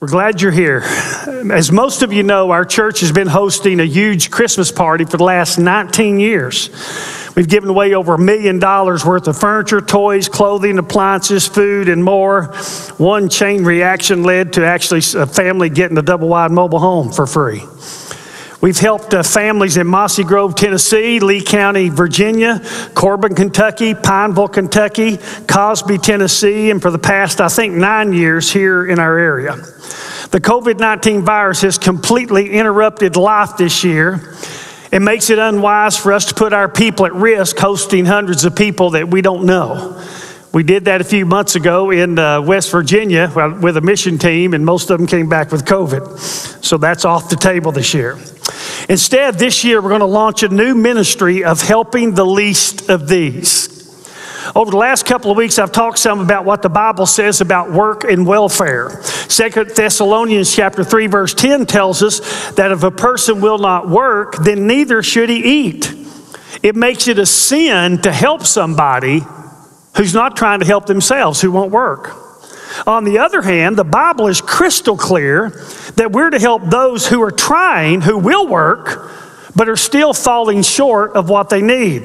We're glad you're here. As most of you know, our church has been hosting a huge Christmas party for the last 19 years. We've given away over $1 million worth of furniture, toys, clothing, appliances, food, and more. One chain reaction led to actually a family getting a double-wide mobile home for free. We've helped families in Mossy Grove, Tennessee, Lee County, Virginia, Corbin, Kentucky, Pineville, Kentucky, Cosby, Tennessee, and for the past, I think, 9 years here in our area. The COVID-19 virus has completely interrupted life this year. It makes it unwise for us to put our people at risk hosting hundreds of people that we don't know. We did that a few months ago in West Virginia with a mission team, and most of them came back with COVID. So that's off the table this year. Instead, this year, we're going to launch a new ministry of helping the least of these. Over the last couple of weeks, I've talked some about what the Bible says about work and welfare. 2 Thessalonians chapter 3, verse 10 tells us that if a person will not work, then neither should he eat. It makes it a sin to help somebody who's not trying to help themselves, who won't work. On the other hand, the Bible is crystal clear that we're to help those who are trying, who will work, but are still falling short of what they need.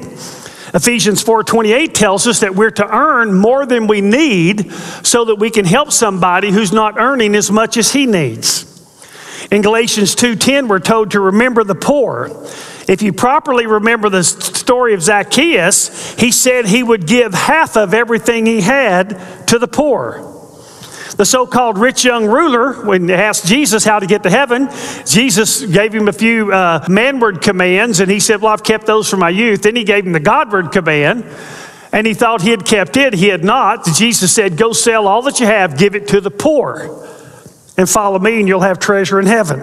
Ephesians 4:28 tells us that we're to earn more than we need so that we can help somebody who's not earning as much as he needs. In Galatians 2:10, we're told to remember the poor. If you properly remember the story of Zacchaeus, he said he would give half of everything he had to the poor. The so-called rich young ruler, when he asked Jesus how to get to heaven, Jesus gave him a few manward commands, and he said, well, I've kept those from my youth. Then he gave him the Godward command, and he thought he had kept it. He had not. Jesus said, go sell all that you have, give it to the poor, and follow me, and you'll have treasure in heaven.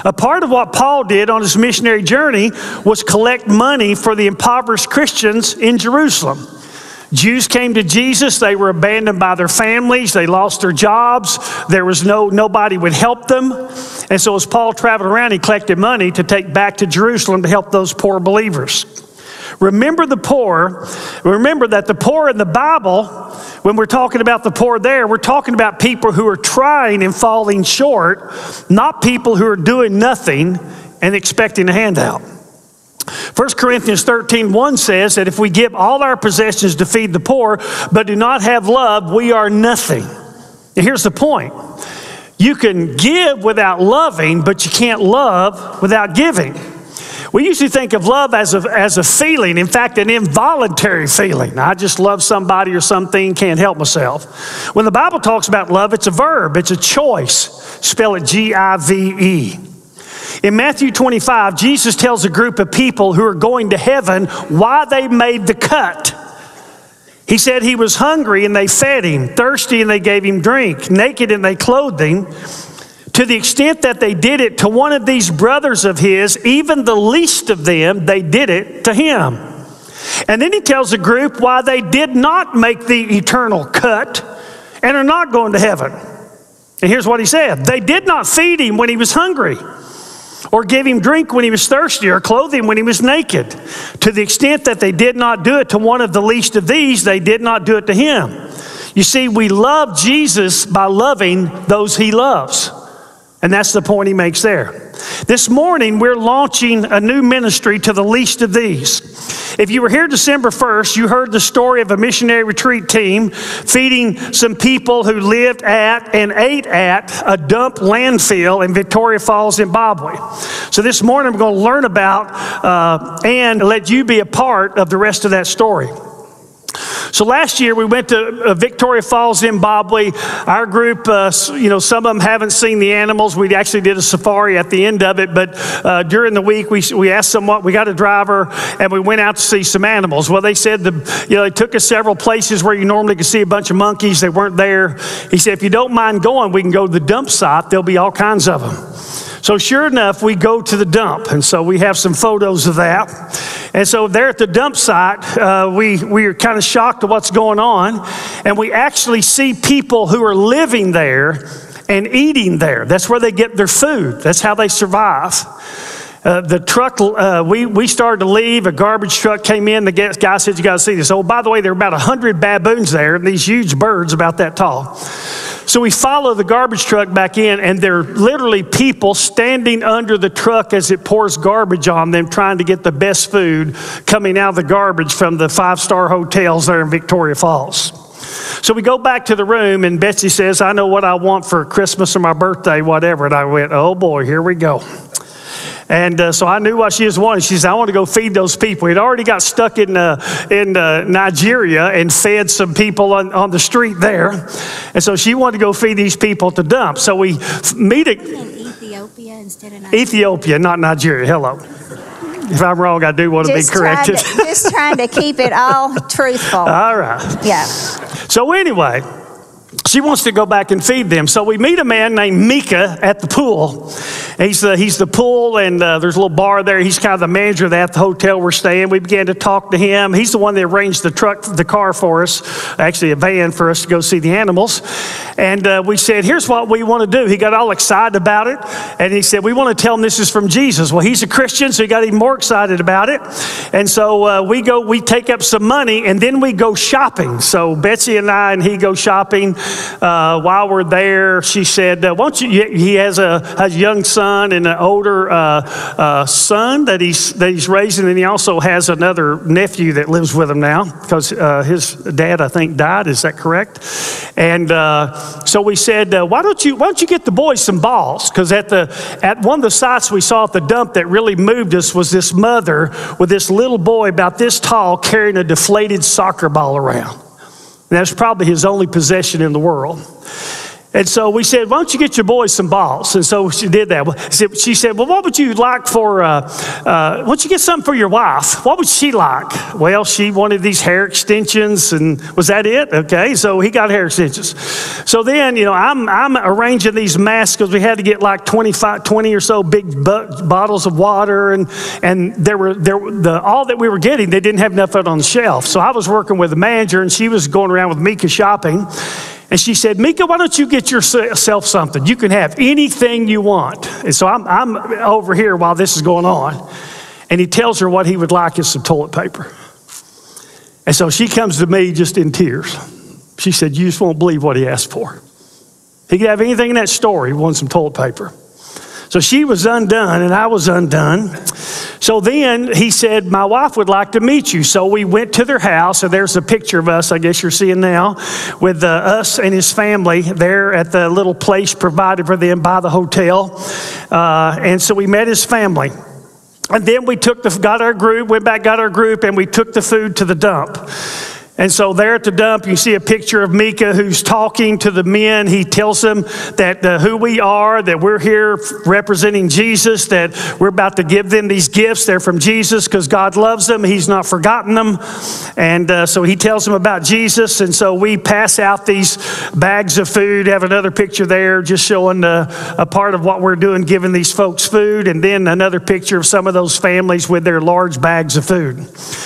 A part of what Paul did on his missionary journey was collect money for the impoverished Christians in Jerusalem. Jews came to Jesus. They were abandoned by their families. They lost their jobs. There was nobody would help them. And so as Paul traveled around, he collected money to take back to Jerusalem to help those poor believers. Remember the poor. Remember that the poor in the Bible, when we're talking about the poor there, we're talking about people who are trying and falling short, not people who are doing nothing and expecting a handout. 1 Corinthians 13:1 says that if we give all our possessions to feed the poor, but do not have love, we are nothing. And here's the point. You can give without loving, but you can't love without giving. We usually think of love as a feeling, in fact, an involuntary feeling. I just love somebody or something, can't help myself. When the Bible talks about love, it's a verb, it's a choice. Spell it G-I-V-E. In Matthew 25, Jesus tells a group of people who are going to heaven why they made the cut. He said he was hungry and they fed him, thirsty and they gave him drink, naked and they clothed him. To the extent that they did it to one of these brothers of his, even the least of them, they did it to him. And then he tells the group why they did not make the eternal cut and are not going to heaven. And here's what he said. They did not feed him when he was hungry, or give him drink when he was thirsty, or clothe him when he was naked. To the extent that they did not do it to one of the least of these, they did not do it to him. You see, we love Jesus by loving those he loves. And that's the point he makes there. This morning, we're launching a new ministry to the least of these. If you were here December 1st, you heard the story of a missionary retreat team feeding some people who lived at and ate at a dump landfill in Victoria Falls, Zimbabwe. So this morning, we're going to learn about and let you be a part of the rest of that story. So last year we went to Victoria Falls, Zimbabwe. Our group, some of them haven't seen the animals. We actually did a safari at the end of it, but during the week we asked someone, we got a driver, and we went out to see some animals. Well, they said they took us several places where you normally could see a bunch of monkeys. They weren't there. He said, if you don't mind going, we can go to the dump site. There'll be all kinds of them. So sure enough, we go to the dump, and so we have some photos of that. And so there at the dump site, we are kind of shocked at what's going on, and we actually see people who are living there and eating there. That's where they get their food. That's how they survive. The truck, we started to leave. A garbage truck came in. The guy said, you got to see this. Oh, by the way, there were about 100 baboons there, and these huge birds about that tall. So we follow the garbage truck back in, and there are literally people standing under the truck as it pours garbage on them, trying to get the best food coming out of the garbage from the 5-star hotels there in Victoria Falls. So we go back to the room, and Betsy says, I know what I want for Christmas or my birthday, whatever. And I went, oh boy, here we go. And so I knew what she was wanting. She said, I want to go feed those people. We'd already got stuck in Nigeria and fed some people on the street there. And so she wanted to go feed these people at the dump. So we meet at Ethiopia instead of Nigeria. Ethiopia, not Nigeria. Hello. If I'm wrong, I do want to be corrected. Just trying to keep it all truthful. All right. Yeah. So anyway, she wants to go back and feed them. So we meet a man named Mika at the pool. He's the pool, and there's a little bar there. He's kind of the manager of that, the hotel we're staying. We began to talk to him. He's the one that arranged the car for us, actually a van for us to go see the animals. And we said, here's what we want to do. He got all excited about it, and he said, we want to tell him this is from Jesus. Well, he's a Christian, so he got even more excited about it. And so we take up some money, and then we go shopping. So Betsy and I and he go shopping. While we're there, she said, won't you, he has a young son and an older son that he's raising, and he also has another nephew that lives with him now because his dad, I think, died. Is that correct? And so we said, why don't you get the boys some balls? Because at one of the sites we saw at the dump that really moved us was this mother with this little boy about this tall carrying a deflated soccer ball around. And that's probably his only possession in the world. And so we said, why don't you get your boys some balls? And so she did that. She said, well, what would you like for, why don't you get something for your wife? What would she like? Well, she wanted these hair extensions, and was that it? Okay, so he got hair extensions. So then, I'm arranging these masks because we had to get like 20 or so big bottles of water, and all that we were getting, they didn't have enough of it on the shelf. So I was working with the manager, and she was going around with Mika shopping. And she said, Mika, why don't you get yourself something? You can have anything you want. And so I'm over here while this is going on. And he tells her what he would like is some toilet paper. And so she comes to me just in tears. She said, you just won't believe what he asked for. He could have anything in that store. He wanted some toilet paper. So she was undone, and I was undone. So then he said, my wife would like to meet you. So we went to their house, and there's a picture of us, I guess you're seeing now, with us and his family there at the little place provided for them by the hotel. And so we met his family. And then we got our group, and we took the food to the dump. And so there at the dump, you see a picture of Mika who's talking to the men. He tells them that who we are, that we're here representing Jesus, that we're about to give them these gifts. They're from Jesus because God loves them. He's not forgotten them. And so he tells them about Jesus. And so we pass out these bags of food. Have another picture there just showing a part of what we're doing, giving these folks food. And then another picture of some of those families with their large bags of food.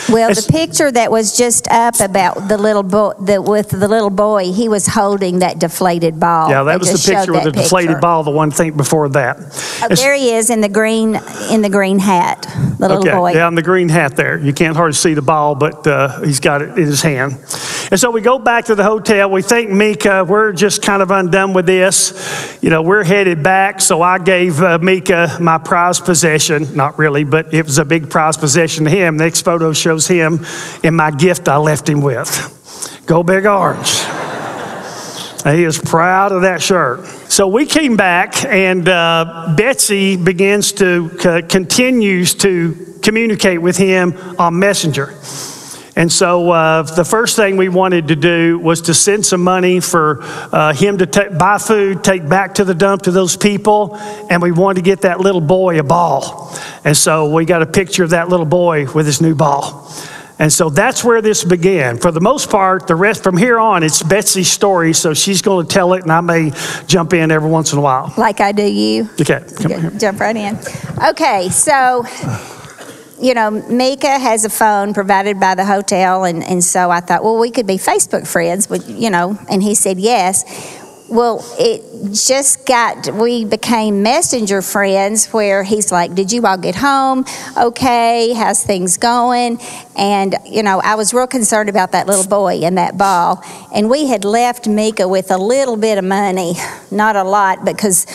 Well, the picture that was just up about the little boy, with the little boy, he was holding that deflated ball. Yeah, that was the picture with the deflated ball. The one thing before that. Oh, there he is in the green hat, the little boy. Yeah, in the green hat there. You can't hardly see the ball, but he's got it in his hand. And so we go back to the hotel. We thank Mika. We're just kind of undone with this. We're headed back. So I gave Mika my prized possession. Not really, but it was a big prized possession to him. Next photo shows him in my gift I left him with. Go Big Orange. He is proud of that shirt. So we came back, and Betsy continues to communicate with him on Messenger. And so the first thing we wanted to do was to send some money for him to buy food, take back to the dump to those people, and we wanted to get that little boy a ball. And so we got a picture of that little boy with his new ball. And so that's where this began. For the most part, the rest from here on, it's Betsy's story, so she's going to tell it, and I may jump in every once in a while. Like I do you. Okay, come here. Jump right in. Okay, so, Mika has a phone provided by the hotel, and so I thought, well, we could be Facebook friends, but, and he said yes. Well, we became messenger friends where he's like, did you all get home? Okay, how's things going? And, I was real concerned about that little boy and that ball. And we had left Mika with a little bit of money, not a lot, because,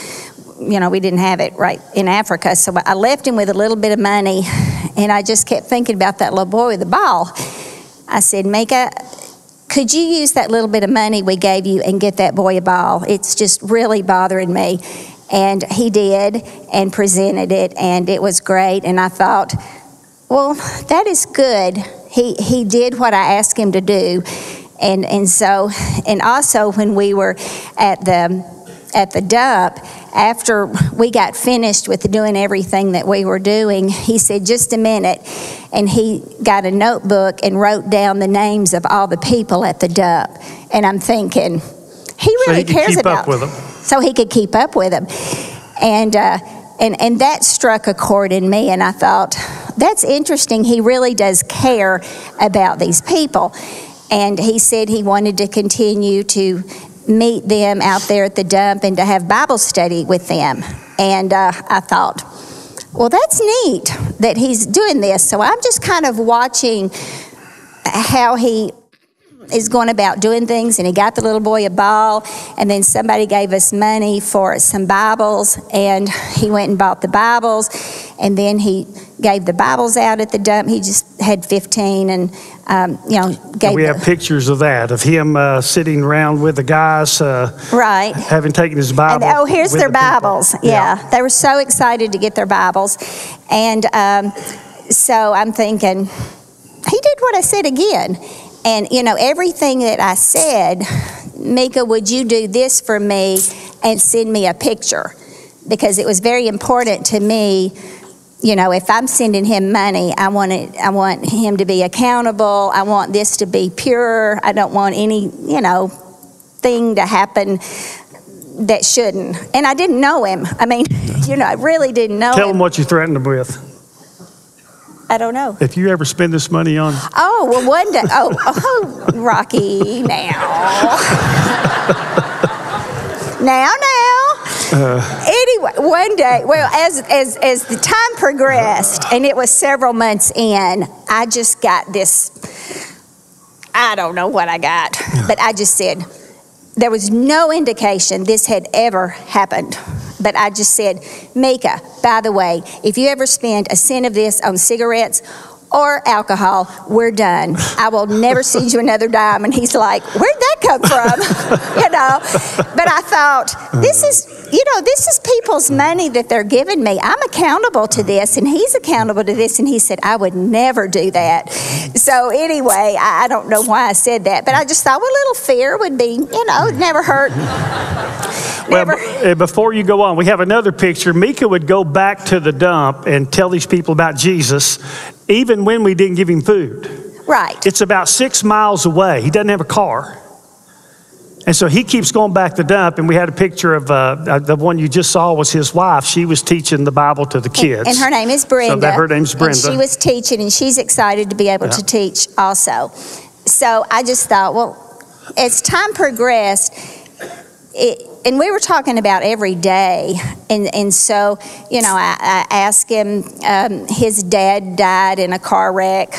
we didn't have it right in Africa. So I left him with a little bit of money, and I just kept thinking about that little boy with the ball. I said, Mika, could you use that little bit of money we gave you and get that boy a ball? It's just really bothering me. And he did and presented it, and it was great. And I thought, well, that is good. He did what I asked him to do. And also when we were at the dump, after we got finished with doing everything that we were doing, he said, just a minute. And he got a notebook and wrote down the names of all the people at the dump. And I'm thinking, he really cares about them. So he could keep up with them. And that struck a chord in me. And I thought, that's interesting. He really does care about these people. And he said he wanted to continue to meet them out there at the dump and to have Bible study with them. And I thought, well, that's neat that he's doing this. So I'm just kind of watching how he is going about doing things. And he got the little boy a ball, and then somebody gave us money for some Bibles, and he went and bought the Bibles, and then he gave the Bibles out at the dump. He just had 15, and gave. We have pictures of that, of him sitting around with the guys, right, having taken his Bible. And, here's their Bibles. Yeah, they were so excited to get their Bibles, and so I'm thinking, he did what I said again. And, everything that I said, Mika, would you do this for me and send me a picture? Because it was very important to me, if I'm sending him money, I want him to be accountable. I want this to be pure. I don't want any, thing to happen that shouldn't. And I didn't know him. I mean, I really didn't know him. Tell him what you threatened him with. I don't know. If you ever spend this money on... Oh, well, one day... Oh, Rocky, now. Anyway, one day, well, as the time progressed, and it was several months in, I just got this... I don't know what I got, but I just said, there was no indication this had ever happened. But I just said, Mika, by the way, if you ever spend a cent of this on cigarettes or alcohol, we're done. I will never send you another dime. And he's like, where'd that come from? But I thought, this is people's money that they're giving me. I'm accountable to this, and he's accountable to this. And he said, I would never do that. So anyway, I don't know why I said that, but I just thought, well, a little fear would be, never hurt. Well, before you go on, we have another picture. Mika would go back to the dump and tell these people about Jesus, even when we didn't give him food. Right. It's about 6 miles away. He doesn't have a car. And so he keeps going back to the dump, and we had a picture of the one you just saw was his wife. She was teaching the Bible to the kids. And her name is Brenda. So her name's Brenda. And she was teaching, and she's excited to be able to teach also. So I just thought, well, as time progressed, and we were talking about every day, and so, I asked him, his dad died in a car wreck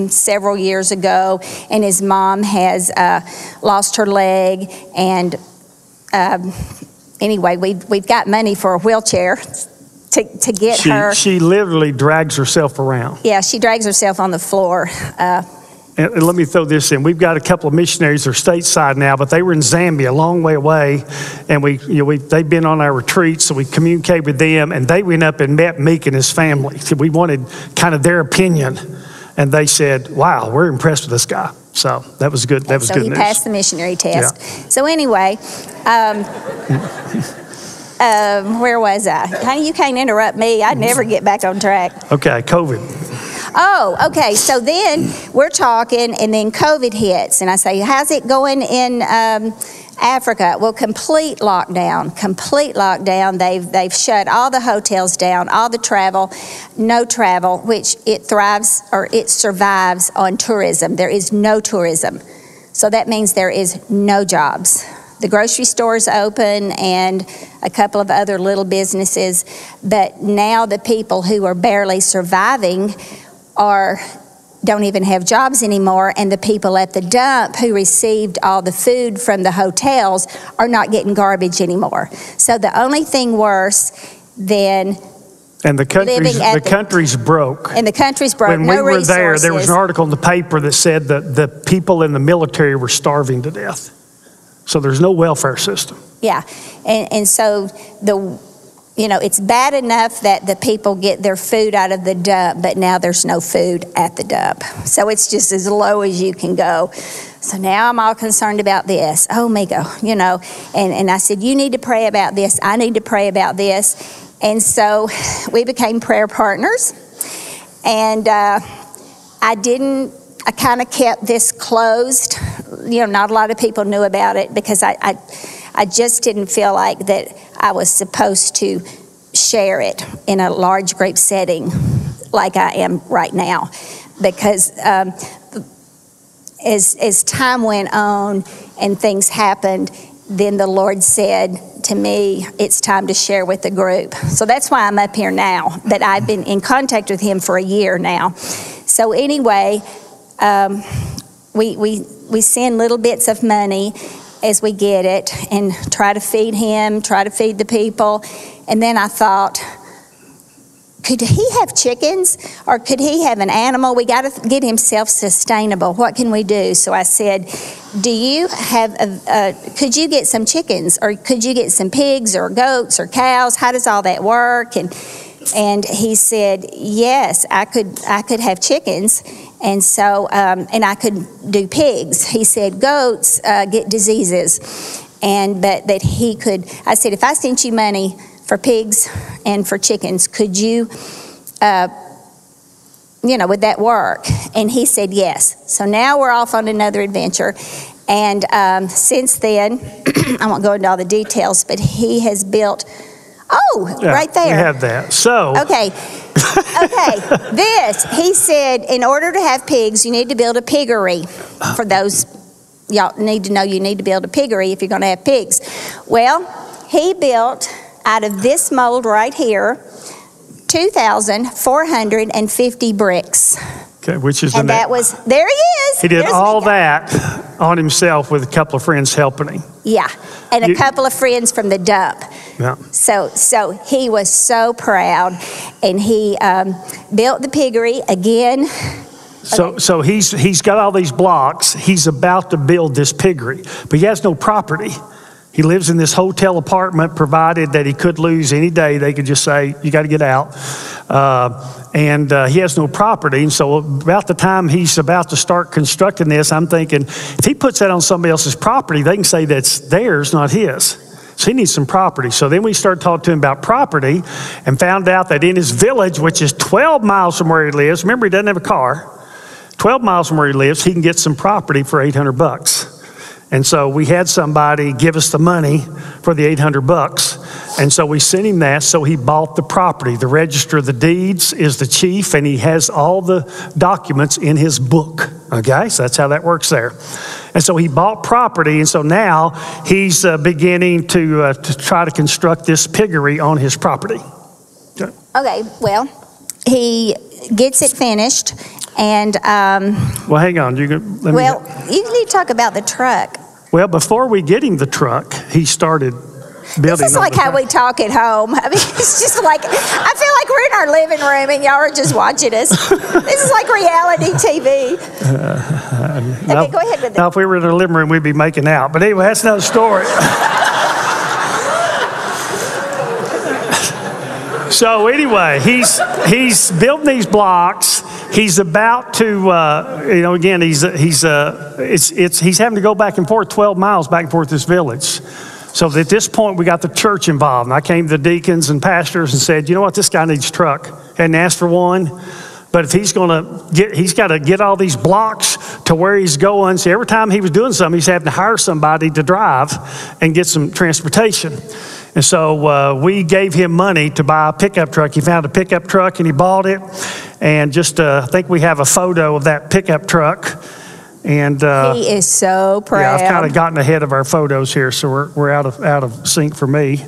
several years ago, and his mom has lost her leg, and anyway, we've got money for a wheelchair to get her. She literally drags herself around. Yeah, she drags herself on the floor. And let me throw this in. We've got a couple of missionaries that are stateside now, but they were in Zambia, a long way away, and they've been on our retreat, so we communicated with them, and they went up and met Meek and his family. So we wanted kind of their opinion, and they said, "Wow, we're impressed with this guy." So that was good. That was good news. So he passed the missionary test. Yeah. So anyway, where was I? Honey, you can't interrupt me. I never get back on track. Okay, COVID. Oh, okay. So then we're talking, and then COVID hits, and I say, how's it going in Africa? Well, complete lockdown. They've shut all the hotels down, all the travel, no travel, which it survives on tourism. There is no tourism. So that means there is no jobs. The grocery store's open and a couple of other little businesses. But now the people who are barely surviving don't even have jobs anymore, and the people at the dump who received all the food from the hotels are not getting garbage anymore. So the only thing worse than and the country's broke. And the country's broke. When we were there was an article in the paper that said that the people in the military were starving to death. So there's no welfare system. Yeah, and so it's bad enough that the people get their food out of the dump, but now there's no food at the dump. So it's just as low as you can go. So now I'm all concerned about this. Oh, Miko, and I said, you need to pray about this. I need to pray about this. And so we became prayer partners. And I kind of kept this closed. Not a lot of people knew about it because I just didn't feel like that I was supposed to share it in a large group setting like I am right now. Because as time went on and things happened, then the Lord said to me, it's time to share with the group. So that's why I'm up here now, but I've been in contact with him for a year now. So anyway, we send little bits of money as we get it and try to feed him, try to feed the people. And then I thought, could he have chickens or could he have an animal? We got to get him self-sustainable. What can we do? So I said, do you have could you get some chickens or could you get some pigs or goats or cows? How does all that work? And he said, yes, I could have chickens. And so, and I could do pigs. He said, goats get diseases. But that he could, I said, if I sent you money for pigs and for chickens, could you, would that work? And he said, yes. So now we're off on another adventure. And since then, I won't go into all the details, but he has built, right there. We have that. So. Okay, he said, in order to have pigs, you need to build a piggery. For those, y'all need to know you need to build a piggery if you're going to have pigs. Well, he built out of this mold right here, 2,450 bricks. Okay, which is and that was, there he is. He did all that on himself with a couple of friends helping him. Yeah, and a couple of friends from the dump. Yeah. So he was so proud, and he built the piggery again. So he's got all these blocks. He's about to build this piggery, but he has no property. He lives in this hotel apartment, provided that he could lose any day. They could just say, you got to get out. And he has no property. And so about the time he's about to start constructing this, I'm thinking, if he puts that on somebody else's property, they can say that's theirs, not his. So he needs some property. So then we started talking to him about property and found out that in his village, which is 12 miles from where he lives, remember he doesn't have a car, 12 miles from where he lives, he can get some property for $800. And so we had somebody give us the money for the $800. And so we sent him that, so he bought the property. The register of the deeds is the chief, and he has all the documents in his book. Okay, so that's how that works there. And so he bought property, and so now he's beginning to try to construct this piggery on his property. Okay, well, he gets it finished. And well, hang on. You need to talk about the truck. Well, before we get him the truck, he started building. This is like how we talk at home. I mean, it's just like, I feel like we're in our living room and y'all are just watching us. This is like reality TV. Okay, go ahead with it. Now, if we were in our living room, we'd be making out. But anyway, that's another story. So anyway, he's building these blocks. He's about to, again, he's having to go back and forth 12 miles back and forth this village. So at this point, we got the church involved. And I came to the deacons and pastors and said, you know what, this guy needs a truck. Hadn't asked for one, but if he's got to get all these blocks to where he's going. So every time he was doing something, he's having to hire somebody to drive and get some transportation. And so we gave him money to buy a pickup truck. He found a pickup truck and he bought it. And I think we have a photo of that pickup truck. And he is so proud. Yeah, I've kind of gotten ahead of our photos here, so we're out of sync for me.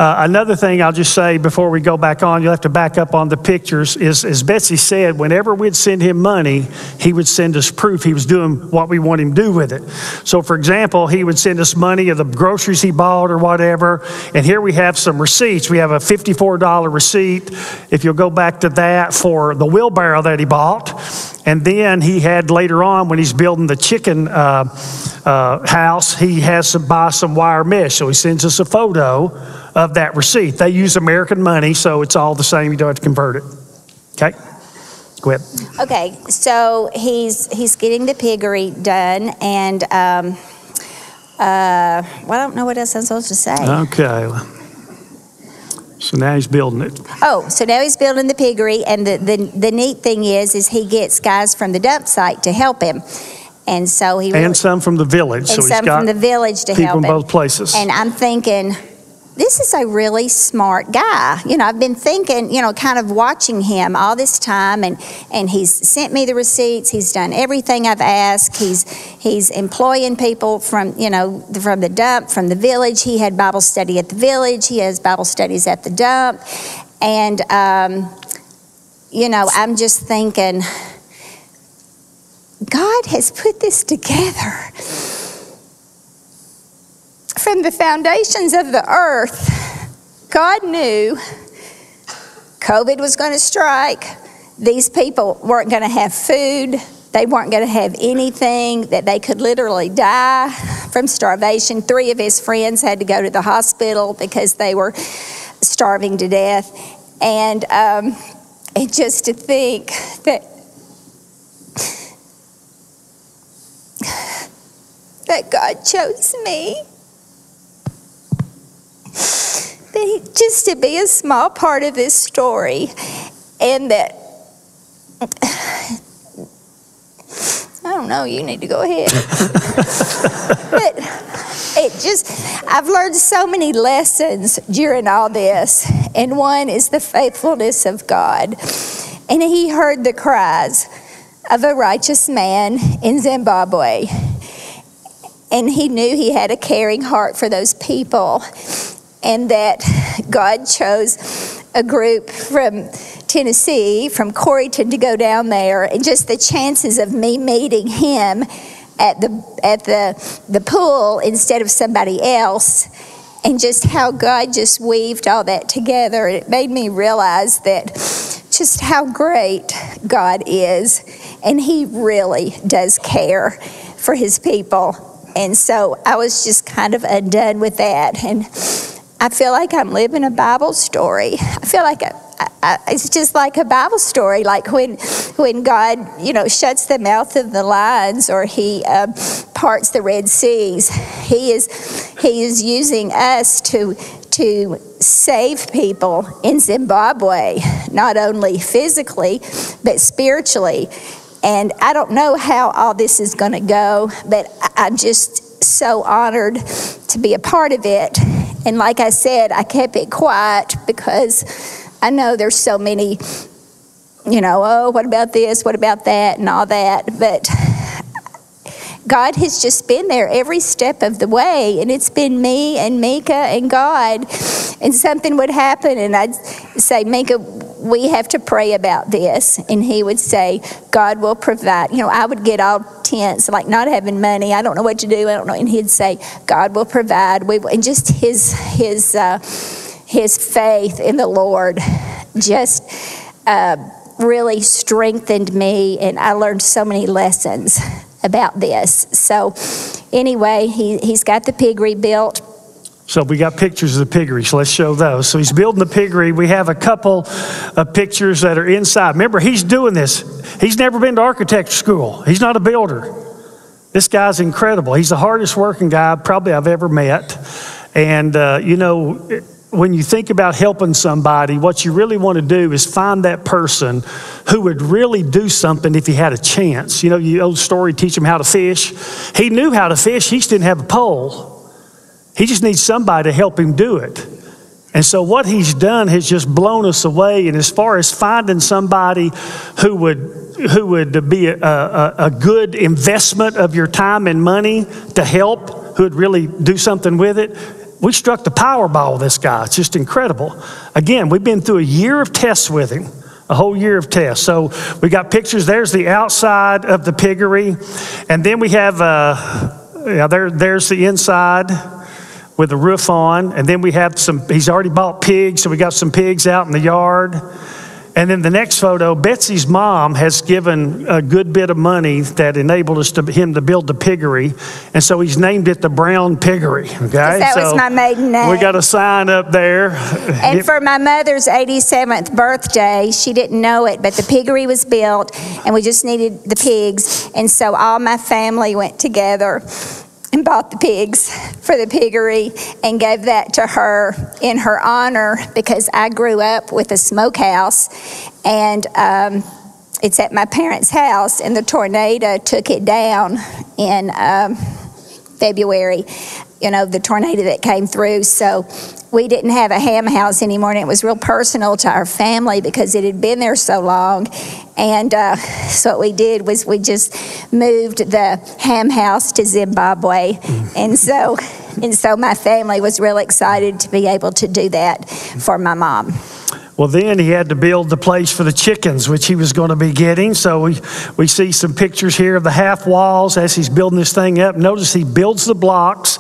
Another thing I'll just say before we go back on, you'll have to back up on the pictures, is as Betsy said, whenever we'd send him money, he would send us proof he was doing what we want him to do with it. So for example, he would send us money of the groceries he bought or whatever, and here we have some receipts. We have a $54 receipt, if you'll go back to that, for the wheelbarrow that he bought. And then he had later on, when he's building the chicken house, he has to buy some wire mesh. So he sends us a photo of that receipt. They use American money, so it's all the same. You don't have to convert it. Okay? Go ahead. Okay, so he's getting the piggery done, and well, I don't know what else I'm supposed to say. Okay. So now he's building it. Oh, so now he's building the piggery, and the neat thing is he gets guys from the dump site to help him. And so he and some from the village. And so he's some got from the village to people help in him. both places. And I'm thinking, this is a really smart guy. You know, I've been thinking, you know, kind of watching him all this time, and he's sent me the receipts. He's done everything I've asked. He's employing people from, you know, from the dump, from the village. He had Bible study at the village. He has Bible studies at the dump. And, you know, I'm just thinking, God has put this together. From the foundations of the earth, God knew COVID was going to strike. These people weren't going to have food. They weren't going to have anything, that they could literally die from starvation. 3 of his friends had to go to the hospital because they were starving to death. And just to think that God chose me, just to be a small part of this story, and that, I don't know, you need to go ahead. But I've learned so many lessons during all this, and one is the faithfulness of God. And he heard the cries of a righteous man in Zimbabwe, and he knew he had a caring heart for those people, and that God chose a group from Tennessee, from Corryton, to go down there, and just the chances of me meeting him at the pool instead of somebody else, and just how God just weaved all that together. It made me realize that just how great God is, and he really does care for his people. And so I was just kind of undone with that, and I feel like I'm living a Bible story. I feel like it's just like a Bible story, like when God, you know, shuts the mouth of the lions, or he parts the Red Seas. He is using us to save people in Zimbabwe, not only physically but spiritually. And I don't know how all this is going to go, but I'm just so honored to be a part of it. And like I said, I kept it quiet because I know there's so many, you know, oh, what about this, what about that, and all that. But God has just been there every step of the way, and it's been me and Mika and God. And something would happen, and I'd say, Mika, we have to pray about this. And he would say, God will provide. You know, I would get all tense, like not having money. I don't know what to do. I don't know. And he'd say, God will provide. And just his faith in the Lord just really strengthened me. And I learned so many lessons about this. So anyway, he's got the piggery built. So we got pictures of the piggery, so let's show those. So he's building the piggery. We have a couple of pictures that are inside. Remember, he's doing this. He's never been to architecture school. He's not a builder. This guy's incredible. He's the hardest working guy probably I've ever met. And, you know, when you think about helping somebody, what you really want to do is find that person who would really do something if he had a chance. You know, the old story, teach him how to fish. He knew how to fish. He just didn't have a pole. He just needs somebody to help him do it. And so what he's done has just blown us away. And as far as finding somebody who would who would be a good investment of your time and money to help, who would really do something with it. We struck the Powerball with this guy. It's just incredible. Again, we've been through a year of tests with him, a whole year of tests. So we got pictures. There's the outside of the piggery. And then we have, there's the inside with the roof on. And then we have he's already bought pigs, so we got some pigs out in the yard. And then the next photo, Betsy's mom has given a good bit of money that enabled him to build the piggery. And so he's named it the Brown Piggery. Okay? That was my maiden name. We got a sign up there. And for my mother's 87th birthday, she didn't know it, but the piggery was built and we just needed the pigs. And so all my family went together and bought the pigs for the piggery and gave that to her in her honor, because I grew up with a smokehouse, and it's at my parents' house, and the tornado took it down in February, the tornado that came through. So we didn't have a ham house anymore, and it was real personal to our family because it had been there so long. And so what we did was we just moved the ham house to Zimbabwe. And so my family was real excited to be able to do that for my mom. Well, then he had to build the place for the chickens, which he was going to be getting. So we see some pictures here of the half walls as he's building this thing up. Notice he builds the blocks,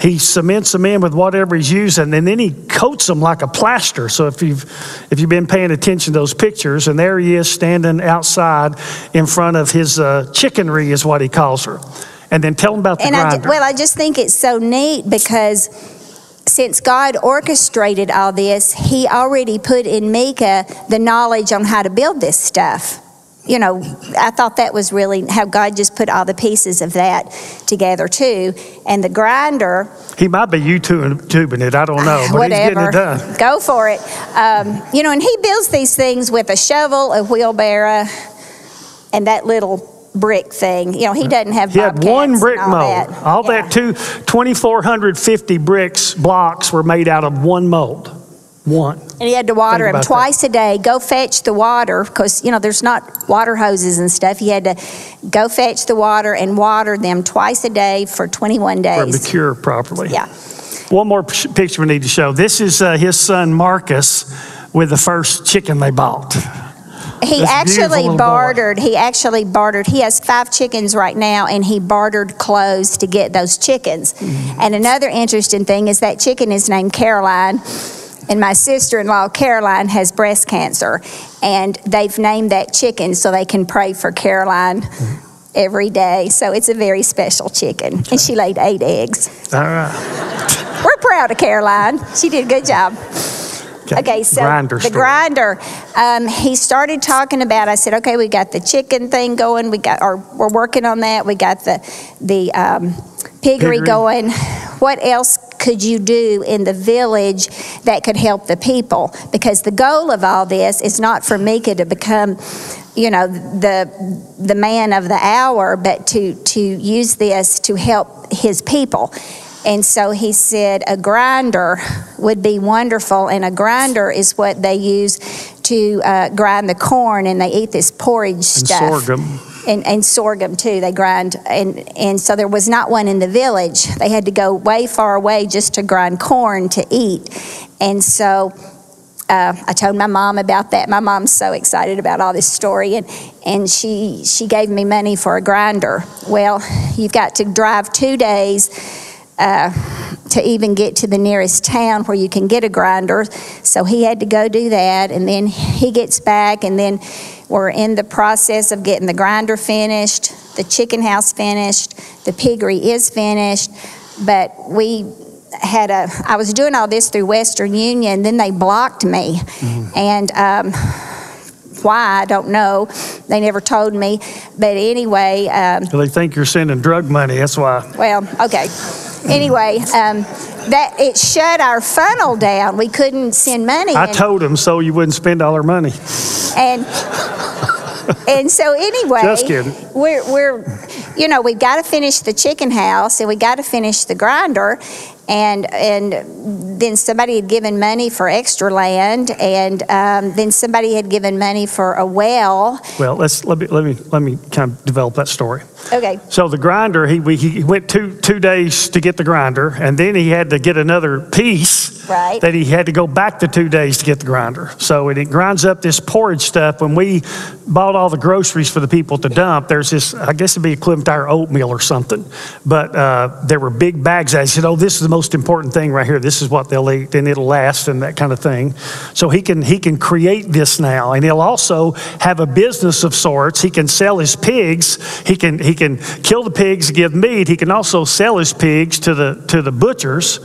he cements them in with whatever he's using, and then he coats them like a plaster. So if you've been paying attention to those pictures, and there he is standing outside in front of his chickenry, is what he calls her. And then tell him about the grinder. I just think it's so neat because since God orchestrated all this, he already put in Mika the knowledge on how to build this stuff. I thought that was really how God just put all the pieces of that together too. And the grinder, he might be YouTubing it, I don't know, but whatever. He's getting it done. Go for it. And he builds these things with a shovel, a wheelbarrow, and that little brick thing. He doesn't have bobcats. He had one brick mold. That. All that 2,450 blocks were made out of one mold. One. And he had to water them twice a day. Go fetch the water, because, there's not water hoses and stuff. He had to go fetch the water and water them twice a day for 21 days. For them to cure properly. Yeah. One more picture we need to show. This is his son Marcus with the first chicken they bought. He actually bartered. He has 5 chickens right now, and he bartered clothes to get those chickens. And another interesting thing is that chicken is named Caroline, and my sister-in-law Caroline has breast cancer, and they've named that chicken so they can pray for Caroline every day. So it's a very special chicken, and she laid 8 eggs. All right. We're proud of Caroline. She did a good job. Okay, so the grinder, he started talking about, I said, okay, we got the chicken thing going, we're working on that, we got the piggery going. What else could you do in the village that could help the people? Because the goal of all this is not for Mika to become, the man of the hour, but to use this to help his people. And so he said a grinder would be wonderful, and a grinder is what they use to grind the corn, and they eat this porridge stuff. And sorghum. And sorghum too, they grind. And so there was not one in the village. They had to go way far away just to grind corn to eat. And so I told my mom about that. My mom's so excited about all this story, and she gave me money for a grinder. Well, you've got to drive 2 days to even get to the nearest town where you can get a grinder. So he had to go do that, and then he gets back, and then we're in the process of getting the grinder finished, the chicken house finished, the piggery is finished, but I was doing all this through Western Union, then they blocked me, and why, I don't know. They never told me, but anyway. They think you're sending drug money, that's why. Well, okay. Anyway, that it shut our funnel down. We couldn't send money. I told them so you wouldn't spend all our money. And so anyway, just kidding. We're we've got to finish the chicken house, and we got to finish the grinder. and then somebody had given money for extra land, and then somebody had given money for a well. Well, let me kind of develop that story. Okay. So the grinder, he went two days to get the grinder, and then he had to get another piece that he had to go back to 2 days to get the grinder. So it grinds up this porridge stuff. When we bought all the groceries for the people to dump, there's this, I guess it'd be equivalent to our oatmeal or something, but there were big bags. I said, oh, this is the most important thing right here. This is what they'll eat, and it'll last, and that kind of thing. So he can create this now, and he'll also have a business of sorts. He can sell his pigs. He can kill the pigs, give meat. He can also sell his pigs to the butchers.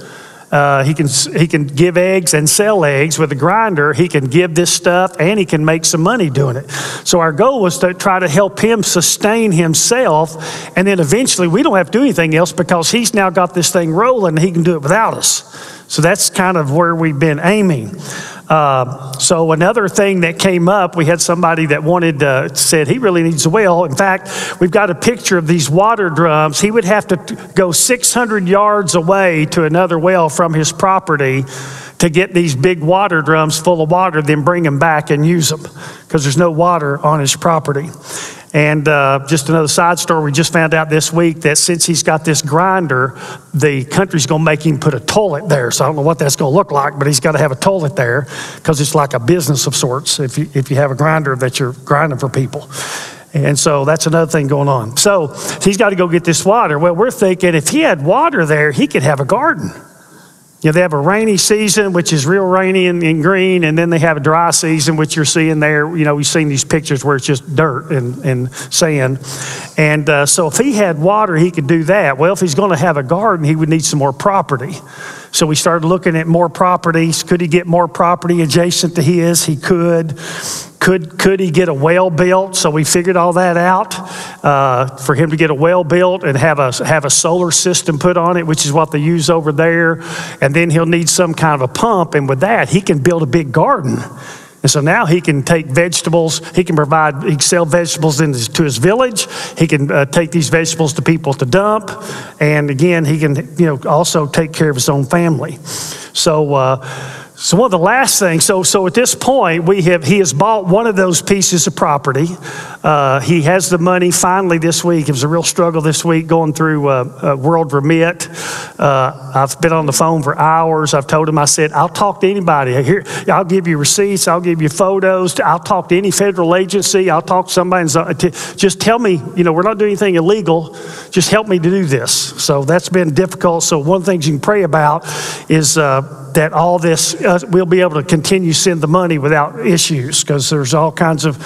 He can give eggs and sell eggs. With a grinder, he can give this stuff, and he can make some money doing it. So our goal was to try to help him sustain himself, and then eventually we don't have to do anything else because he's now got this thing rolling, and he can do it without us. So that's kind of where we've been aiming. So another thing that came up, we had somebody that said he really needs a well. In fact, we've got a picture of these water drums. He would have to go 600 yards away to another well from his property to get these big water drums full of water, then bring them back and use them because there's no water on his property. And just another side story, we just found out this week that since he's got this grinder, the country's going to make him put a toilet there. So I don't know what that's going to look like, but he's got to have a toilet there because it's like a business of sorts if you have a grinder that you're grinding for people. And so that's another thing going on. So he's got to go get this water. Well, we're thinking if he had water there, he could have a garden. You know, they have a rainy season, which is real rainy and green, and then they have a dry season, which you're seeing there. You know, we've seen these pictures where it's just dirt and sand. And so if he had water, he could do that. Well, if he's going to have a garden, he would need some more property. So we started looking at more properties. Could he get more property adjacent to his? He could. Could he get a well built? So we figured all that out for him to get a well built and have a solar system put on it, which is what they use over there. And then he'll need some kind of a pump. And with that, he can build a big garden. And so now he can take vegetables. He can sell vegetables to his village. He can take these vegetables to people to dump. And again, he can also take care of his own family. So one of the last things, so at this point, he has bought one of those pieces of property. He has the money finally this week. It was a real struggle this week going through World Remit. I've been on the phone for hours. I've told him, I said, I'll talk to anybody. Here, I'll give you receipts. I'll give you photos. I'll talk to any federal agency. I'll talk to somebody. Just tell me, we're not doing anything illegal. Just help me to do this. So that's been difficult. So one of the things you can pray about is that all this, we'll be able to continue to send the money without issues because there's all kinds of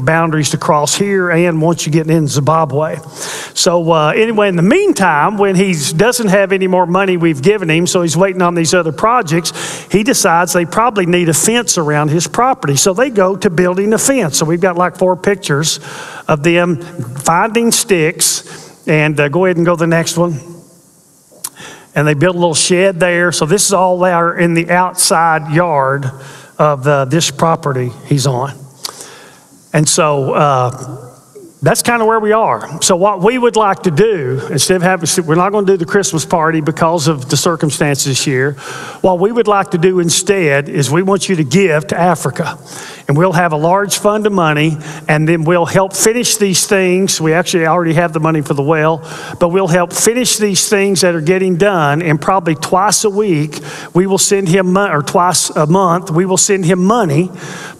boundaries to cross here and once you get in Zimbabwe. So anyway, in the meantime, when he doesn't have any more money we've given him, so he's waiting on these other projects, he decides they probably need a fence around his property. So they go to building a fence. So we've got like 4 pictures of them finding sticks. And go ahead and go to the next one. And they built a little shed there. So this is all there in the outside yard of this property he's on. And so that's kind of where we are. So what we would like to do, instead of we're not going to do the Christmas party because of the circumstances this year. What we would like to do instead is we want you to give to Africa. And we'll have a large fund of money, and then we'll help finish these things. We actually already have the money for the well, but we'll help finish these things that are getting done, and probably twice a week, we will send him, or twice a month, we will send him money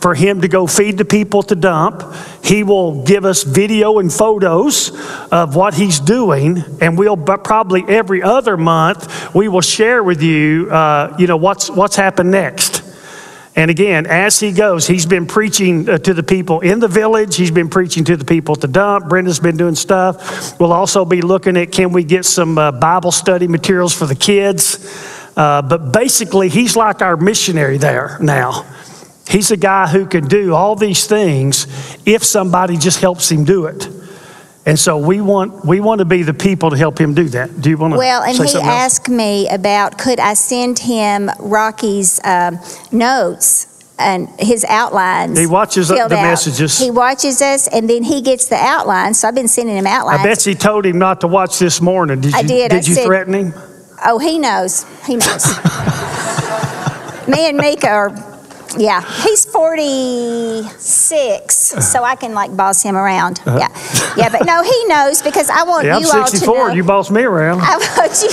for him to go feed the people to dump. He will give us video and photos of what he's doing, and we'll probably every other month, we will share with you, what's happened next. And again, as he goes, he's been preaching to the people in the village. He's been preaching to the people to dump. Brenda's been doing stuff. We'll also be looking at, can we get some Bible study materials for the kids? But basically, he's like our missionary there now. He's a guy who can do all these things if somebody just helps him do it. And so we want to be the people to help him do that. Do you want to say something else? Well, and he asked me about, could I send him Rocky's notes and his outlines? He watches the messages. He watches us, and then he gets the outlines. So I've been sending him outlines. Betsy told him not to watch this morning. I did. Did you threaten him? Oh, he knows. He knows. Me and Mika are, yeah. He's 46, so I can like boss him around. Yeah, but no, he knows because I want you all to know. I'm 64. You boss me around. I want you.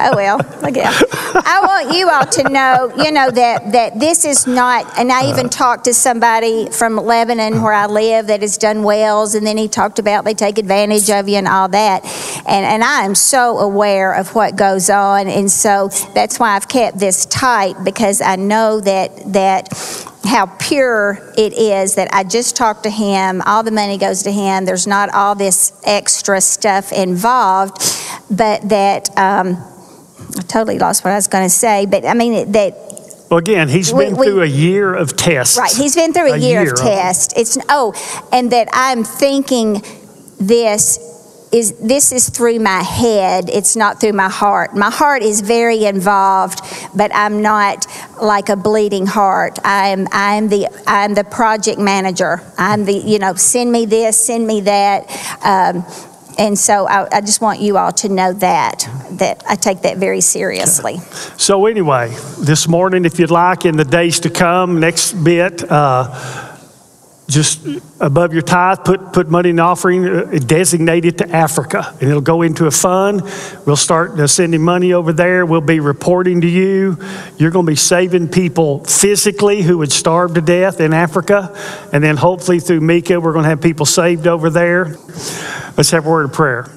Oh, well, look at that. I want you all to know, that this is not, and I even talked to somebody from Lebanon where I live that has done wells, and then he talked about they take advantage of you and all that. And I am so aware of what goes on, and so that's why I've kept this tight, because I know that how pure it is that I just talked to him, all the money goes to him, there's not all this extra stuff involved, but that... I totally lost what I was going to say, but I mean that. Well, again, he's been through a year of tests. Right, he's been through a year of tests. And that I'm thinking this is through my head. It's not through my heart. My heart is very involved, but I'm not like a bleeding heart. I'm the project manager. I'm the send me this, send me that. And so I just want you all to know that I take that very seriously. Okay. So anyway, this morning, if you'd like, in the days to come, next bit, just above your tithe, put money in the offering, designate it to Africa, and it'll go into a fund. We'll start sending money over there. We'll be reporting to you. You're going to be saving people physically who would starve to death in Africa, and then hopefully through Mika, we're going to have people saved over there. Let's have a word of prayer.